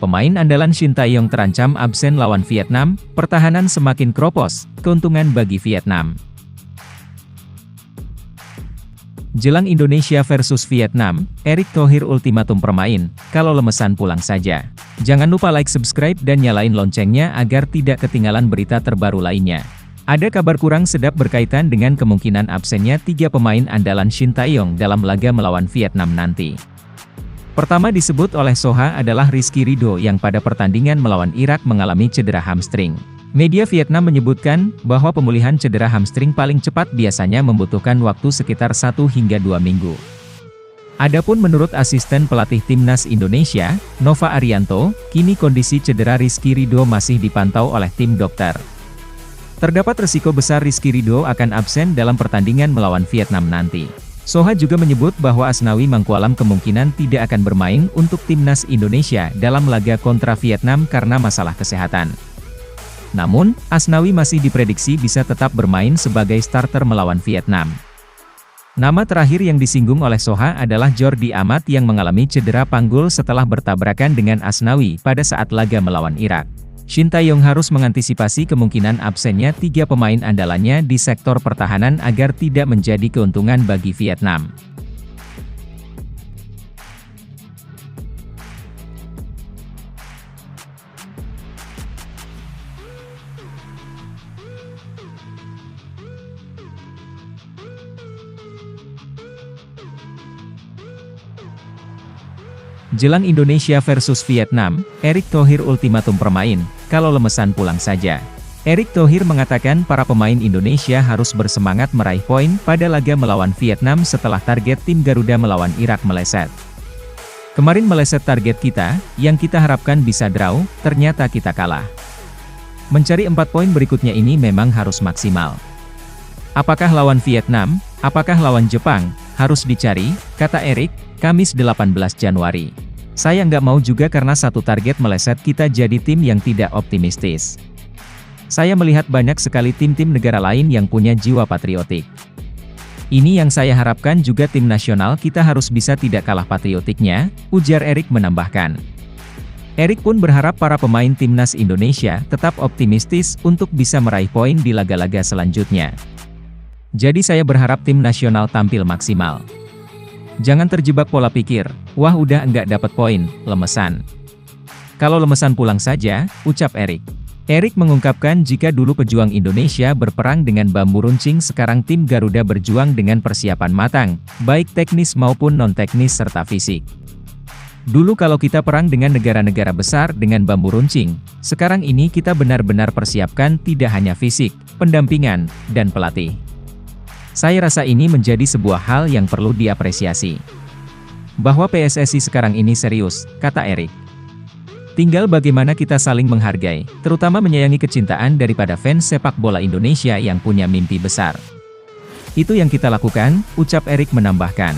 Pemain andalan Shin Tae-yong terancam absen lawan Vietnam, pertahanan semakin kropos, keuntungan bagi Vietnam. Jelang Indonesia versus Vietnam, Erick Thohir ultimatum permain, kalau lemesan pulang saja. Jangan lupa like, subscribe, dan nyalain loncengnya agar tidak ketinggalan berita terbaru lainnya. Ada kabar kurang sedap berkaitan dengan kemungkinan absennya 3 pemain andalan Shin Tae-yong dalam laga melawan Vietnam nanti. Pertama disebut oleh Soha adalah Rizky Ridho yang pada pertandingan melawan Irak mengalami cedera hamstring. Media Vietnam menyebutkan bahwa pemulihan cedera hamstring paling cepat biasanya membutuhkan waktu sekitar 1 hingga 2 minggu. Adapun menurut asisten pelatih timnas Indonesia, Nova Arianto, kini kondisi cedera Rizky Ridho masih dipantau oleh tim dokter. Terdapat resiko besar Rizky Ridho akan absen dalam pertandingan melawan Vietnam nanti. Soha juga menyebut bahwa Asnawi Mangkualam kemungkinan tidak akan bermain untuk timnas Indonesia dalam laga kontra Vietnam karena masalah kesehatan. Namun, Asnawi masih diprediksi bisa tetap bermain sebagai starter melawan Vietnam. Nama terakhir yang disinggung oleh Soha adalah Jordi Amat yang mengalami cedera panggul setelah bertabrakan dengan Asnawi pada saat laga melawan Irak. Shin Tae-yong harus mengantisipasi kemungkinan absennya 3 pemain andalannya di sektor pertahanan agar tidak menjadi keuntungan bagi Vietnam. Jelang Indonesia versus Vietnam, Erick Thohir ultimatum permain, kalau lemesan pulang saja. Erick Thohir mengatakan para pemain Indonesia harus bersemangat meraih poin pada laga melawan Vietnam setelah target tim Garuda melawan Irak meleset. Kemarin meleset target kita, yang kita harapkan bisa draw, ternyata kita kalah. Mencari 4 poin berikutnya ini memang harus maksimal. Apakah lawan Vietnam, apakah lawan Jepang, harus dicari, kata Erick, Kamis 18 Januari. Saya nggak mau juga karena satu target meleset kita jadi tim yang tidak optimistis. Saya melihat banyak sekali tim-tim negara lain yang punya jiwa patriotik. Ini yang saya harapkan juga tim nasional kita harus bisa tidak kalah patriotiknya, ujar Erick menambahkan. Erick pun berharap para pemain timnas Indonesia tetap optimistis untuk bisa meraih poin di laga-laga selanjutnya. Jadi saya berharap tim nasional tampil maksimal. Jangan terjebak pola pikir, wah udah enggak dapat poin, lemesan. Kalau lemesan pulang saja, ucap Erick. Erick mengungkapkan jika dulu pejuang Indonesia berperang dengan bambu runcing, sekarang tim Garuda berjuang dengan persiapan matang, baik teknis maupun non-teknis serta fisik. Dulu kalau kita perang dengan negara-negara besar dengan bambu runcing, sekarang ini kita benar-benar persiapkan tidak hanya fisik, pendampingan, dan pelatih. Saya rasa ini menjadi sebuah hal yang perlu diapresiasi. Bahwa PSSI sekarang ini serius, kata Erick. Tinggal bagaimana kita saling menghargai, terutama menyayangi kecintaan daripada fans sepak bola Indonesia yang punya mimpi besar. Itu yang kita lakukan, ucap Erick menambahkan.